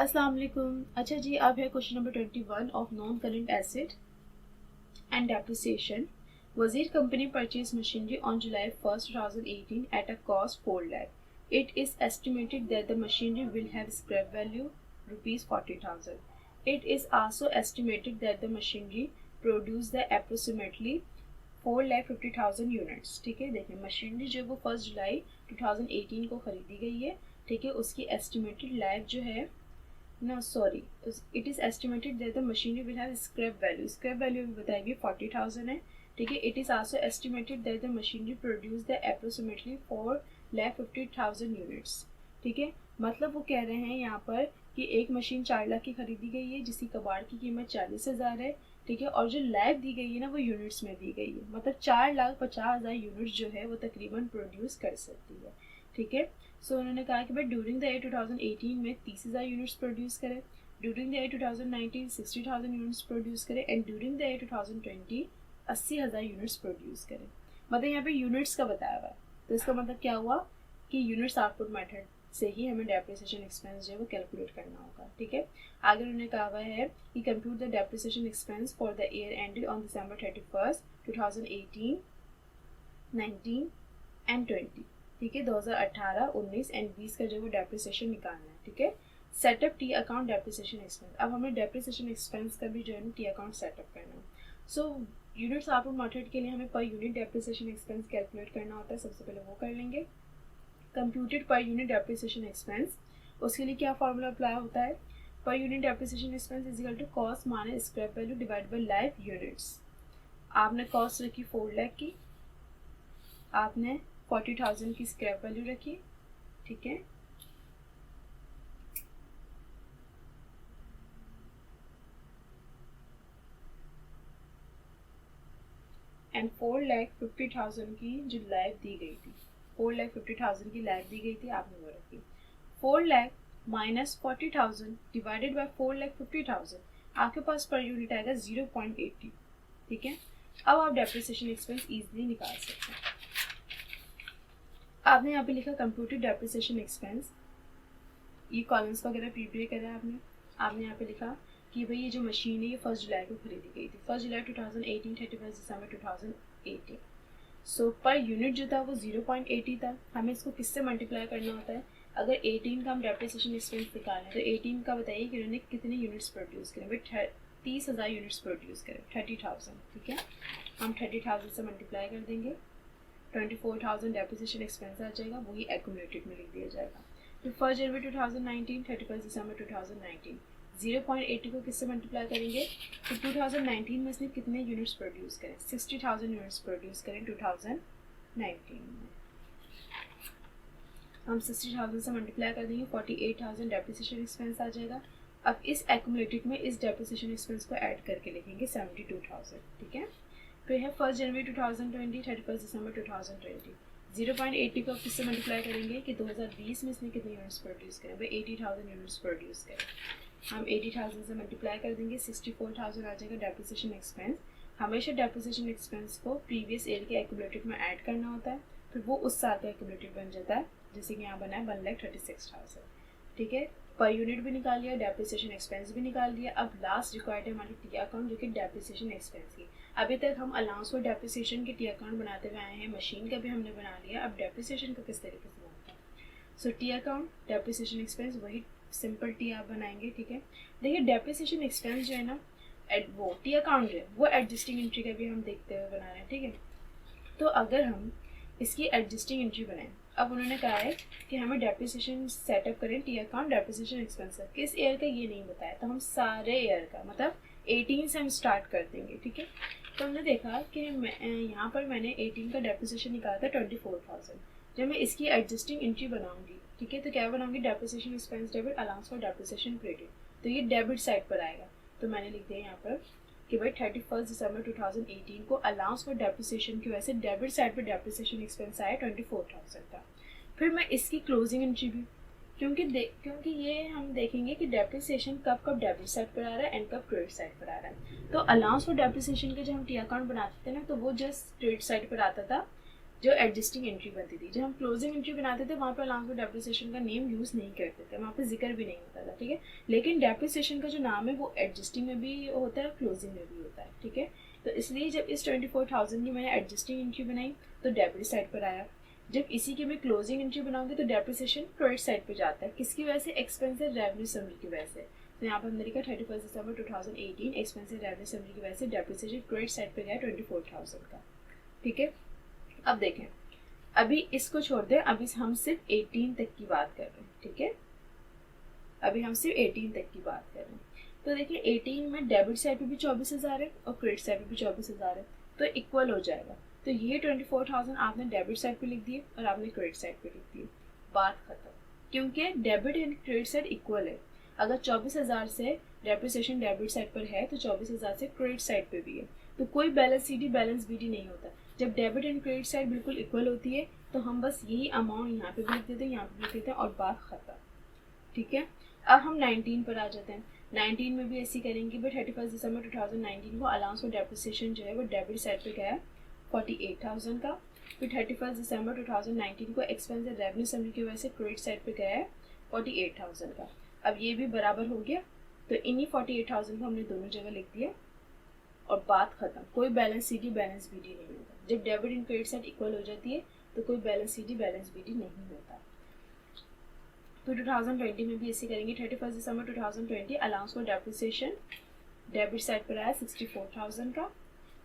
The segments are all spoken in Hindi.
अस्सलाम वालेकुम। अच्छा जी, अब है question number 21 of non current asset and depreciation. Wazir company purchase machinery on July 1st 2018 at a cost 4 lakh. It is estimated that the machinery will have scrap value rupees 40,000. It is also estimated that the machinery produce the approximately 4,50,000 units. ठीक है, देखिए मशीनरी जो वो 1 जुलाई 2018 को खरीदी गई है। ठीक है, उसकी एस्टिमेटेड लाइफ जो है No, sorry. It is estimated that the machinery will have scrap value. Scrap value भी बताएगी 40,000 है। ठीक है, it is also estimated that the machinery produce the approximately 4,50,000 units. ठीक है, मतलब वो कह रहे हैं यहाँ पर कि एक मशीन 4 लाख की खरीदी गई है जिसकी कबाड़ की कीमत 40,000 है। ठीक है, और जो लाइफ दी गई है ना वो यूनिट्स में दी गई है, मतलब 4,50,000 यूनिट्स जो है वो तकरीबन प्रोड्यूस कर सकती है। ठीक है, सो उन्होंने कहा कि भाई ड्यूरिंग द ईयर 2018 में 30,000 यूनिट्स प्रोड्यूस करें, during the year 2019 60,000 units produce करें and during the year 2020 80,000 units produce करें। मतलब यहाँ पे यूनिट्स का बताया हुआ है, तो इसका मतलब क्या हुआ कि यूनिट्स आउटपुट मेथड से ही हमें डेप्रिसिएशन एक्सपेंस जो है वो कैलकुलेट करना होगा। ठीक है, आगे उन्होंने कहा हुआ है कि compute the depreciation expense for the year ended on December 31st 2018 19 and 20। ठीक है, 2018 19 एंड 20 का जो वो डेप्रिसिएशन निकालना है। ठीक है, setup T account depreciation expense. अब हमें डेप्रिसिएशन एक्सपेंस का भी जो है ना टी अकाउंट सेटअप करना है। सो यूनिट्स आउटपुट मेथड के लिए हमें पर यूनिट डेप्रिसिएशन एक्सपेंस कैलकुलेट करना होता है। सबसे पहले वो कर लेंगे। कंप्यूटेड पर यूनिट डेप्रिसिएशन एक्सपेंस, उसके लिए क्या फॉर्मूला अप्लाई होता है? पर unit depreciation expense is equal to cost minus scrap value divide by life units. आपने कॉस्ट रखी 4 लाख की, आपने 40,000 की स्क्रैप वैल्यू रखी। ठीक है, एंड 4,50,000 की जो लाइफ दी गई थी, 4,50,000 की लाइफ दी गई थी, आपने वो रखी। 4 लाख माइनस 40,000 डिवाइडेड बाय 4,50,000, आपके पास पर यूनिट आएगा 0.80। ठीक है, अब आप डेप्रिसिएशन एक्सपेंस इजीली निकाल सकते हैं। आपने यहाँ पे लिखा कंप्यूटेड डेप्रिसिएशन एक्सपेंस, ये कॉलम्स वगैरह प्रिपेयर करा है आपने यहाँ पे लिखा कि भाई ये जो मशीन है ये 1 जुलाई को खरीदी गई थी, 1 जुलाई 2018 31 दिसंबर 2018। सो पर यूनिट जो था वो 0.80 था। हमें इसको किससे मल्टीप्लाई करना होता है? अगर 18 का हम डेप्रिसिएशन एक्सपेंस निकालें तो 18 का बताइए कि उन्होंने कितने यूनिट्स प्रोड्यूस करें? भाई 30,000 यूनिट्स प्रोड्यूस करें, 30,000। ठीक है, हम 30,000 से मल्टीप्लाई कर देंगे, 24,000 डेप्रिसिएशन एक्सपेंस आ जाएगा, वही एक्यूमुलेटेड में लिख दिया जाएगा। तो 1 जनवरी 2019 31 दिसंबर 2019, 0.80 को किससे मल्टीप्लाई करेंगे? तो 2019 में इसने कितने यूनिट्स प्रोड्यूस करें? 60,000 यूनिट्स प्रोड्यूस करें 2019 में। हम 60,000 से मल्टीप्लाई कर देंगे, 48,000 डेप्रिसिएशन एक्सपेंस आ जाएगा। अब इस एक्यूमुलेटेड में इस डेप्रिसिएशन एक्सपेंस को ऐड करके लिखेंगे 72,000। ठीक है, फिर है 1 जनवरी 2020 31 दिसंबर 2020, 0.80 को किससे मल्टीप्लाई करेंगे कि 2020 में इसने कितने यूनिट्स प्रोड्यूस करें? भाई 80,000 यूनिट्स प्रोड्यूस करें। हम 80,000 से मल्टीप्लाई कर देंगे, 64,000 आ जाएगा डेप्रिसिएशन एक्सपेंस। हमेशा डेप्रिसिएशन एक्सपेंस को प्रीवियस ईयर के एक्यूमुलेटेड में ऐड करना होता है, फिर वो उस साल का एक्यूमुलेटेड बन जाता है, जैसे कि यहाँ बना है 1,36,000। ठीक है, पर यूनिट भी निकाल लिया, डेप्रिसिएशन एक्सपेंस भी निकाल लिया। अब लास्ट रिक्वायर्ड है हमारी टी अकाउंट, जो कि डेप्रिसिएशन एक्सपेंस की। अभी तक हम अलाउंस फॉर डेप्रिसिएशन के टी अकाउंट बनाते हुए आए हैं, मशीन का भी हमने बना लिया, अब डेप्रिसिएशन का किस तरीके से बनता है? So T account depreciation expense वही सिंपल टी आप बनाएंगे। ठीक है, देखिए डेप्रिसिएशन एक्सपेंस जो है ना, वो टी अकाउंट जो है वो एडजस्टिंग एंट्री का भी हम देखते हुए बना रहे हैं। ठीक है, तो अगर हम इसकी एडजस्टिंग एंट्री बनाएं, अब उन्होंने कहा है कि हमें डेप्रिसिएशन सेटअप करें टी अकाउंट डेप्रिसिएशन एक्सपेंस का, किस ईयर का ये नहीं बताया, तो हम सारे ईयर का मतलब 18 से हम स्टार्ट कर देंगे। ठीक है, तो हमने देखा कि यहाँ पर मैंने 18 का डेप्रिसिएशन निकाला था 24,000। जब मैं इसकी एडजस्टिंग एंट्री बनाऊंगी, ठीक है, तो क्या बनाऊंगी? Depreciation expense debit allowance for depreciation credit, तो ये डेबिट साइड पर आएगा। तो मैंने लिख दिया यहाँ पर कि भाई 31 दिसंबर 2018 को अलाउंस फॉर डेप्रिसिएशन की वजह से डेबिट साइड पर डेप्रिसिएशन एक्सपेंस आया 24,000 का। फिर मैं इसकी क्लोजिंग एंट्री भी, क्योंकि ये हम देखेंगे कि डेप्रिसिएशन कब डेबिट साइड पर आ रहा है एंड कब क्रेडिट साइड पर आ रहा है। तो अलाउंस फॉर डेप्रिसिएशन के जब हम टी अकाउंट बनाते थे ना, तो वो जस्ट क्रेडिट साइड पर आता था, जो एडजस्टिंग एंट्री बनती थी। जब हम क्लोजिंग एंट्री बनाते थे वहाँ पर अलाउंस फॉर डेप्रिसिएशन का नेम यूज़ नहीं करते थे, वहाँ पर जिक्र भी नहीं होता था, ठीक है। लेकिन डेप्रिसिएशन का जो नाम है वो एडजस्टिंग में भी होता है, क्लोजिंग में भी होता है, ठीक है। तो इसलिए जब इस 24,000 की मैंने एडजस्टिंग एंट्री बनाई तो डेबिट साइड पर आया। जब इसी की मैं क्लोजिंग एंट्री बनाऊंगी तो डेप्रिसिएशन क्रेडिट साइड पे जाता है। किसकी वजह से? एक्सपेंसिव रेवेन्यू समरी की वजह से। तो यहाँ पर हमने लिखा 31 दिसंबर 2018 एक्सपेंसिव रेवेन्यू समरी की वजह से डेप्रिसिएशन क्रेडिट साइड पे गया 24,000 का, ठीक है। अब देखें, अभी इसको छोड़ दें, अभी हम सिर्फ 18 तक की बात कर रहे हैं, ठीक है। अभी हम सिर्फ 18 तक की बात कर रहे हैं। तो देखिए 18 में डेबिट साइड पे भी 24,000 है और क्रेडिट साइड पे भी 24,000 है, तो इक्वल हो जाएगा। तो ये 24,000 आपने डेबिट साइड पे लिख दिए और आपने क्रेडिट साइड पे लिख दिए, बात खत्म। क्योंकि debit and credit side equal है। अगर 24,000 से डेप्रिसिएशन डेबिट साइड पर है तो 24,000 से क्रेडिट साइड पे भी है, तो कोई balance C D balance B D नहीं होता। जब डेबिट एंड क्रेडिट साइड बिल्कुल इक्वल होती है तो हम बस यही अमाउंट यहाँ पे भी लिख देते हैं, यहाँ पे भी लिख देते हैं और बात खत्म, ठीक है। अब हम 19 पर आ जाते हैं। 19 में भी ऐसी करेंगे, बट 31 दिसंबर 2019 को अलाउंस फॉर डेप्रिसिएशन जो है वो डेबिट साइड पे गया 48,000 का। फिर 31 दिसंबर 2019 को एक्सपेंसिव रेवेन्यू समरी की वजह से क्रेडिट साइड पे गया है 48,000 का। अब ये भी बराबर हो गया, तो इन्हीं 48,000 को हमने दोनों जगह लिख दिया और बात खत्म। कोई balance C D balance B D नहीं होता। जब debit and credit side equal हो जाती है तो कोई balance C D balance B D नहीं होता। तो 2020 में भी ऐसे करेंगे। 31 दिसंबर 2020 allowance for depreciation debit side पर आया 64,000 का,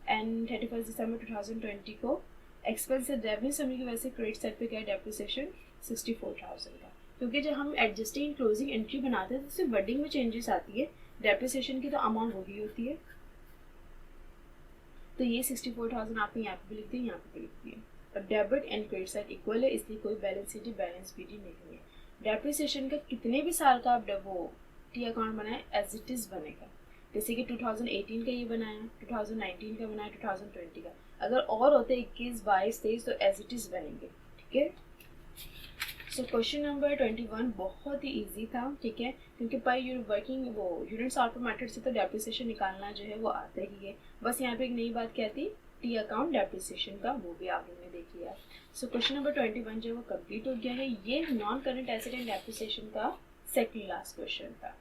एंड 31 दिसंबर 2020 को एक्सपेंसिव रेवेन्यू समरी की वजह से क्रेडिट साइड पे गया डेप्रिसिएशन 64,000 का। क्योंकि जब हम एडजस्टिंग क्लोजिंग एंट्री बनाते हैं तो सिर्फ वर्डिंग में चेंजेस आती है, डेप्रिसिएशन की तो अमाउंट वही होती है। तो ये 64,000 आपने यहाँ पे भी लिख दिए, यहाँ पे भी लिख दिए। और debit and credit side equal है, इसलिए कोई balance C D balance B D नहीं है। डेप्रिसिएशन का कितने भी साल का आप वो टी अकाउंट बनाए एज इट इज बनेगा। जैसे कि 2018 का ये बनाया, 2019 का बनाया, 2020 का। अगर और होते 21, 22, 23 तो एज इट इज बनेंगे, ठीक है। सो क्वेश्चन नंबर 21 बहुत ही इजी था, ठीक है, क्योंकि पर यू वर्किंग वो यूनिट सॉल्वर मेथड से तो डेप्रिसिएशन निकालना जो है वो आता ही है। बस यहाँ पे एक नई बात क्या थी, टी अकाउंट डेप्रिसिएशन का, वो भी आप लोगों ने देख लिया। सो क्वेश्चन नंबर 21 जो है वो कंप्लीट हो गया है। ये non current asset and depreciation का सेकंड लास्ट क्वेश्चन था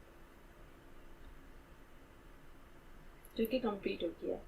जो कि कंप्लीट हो गया।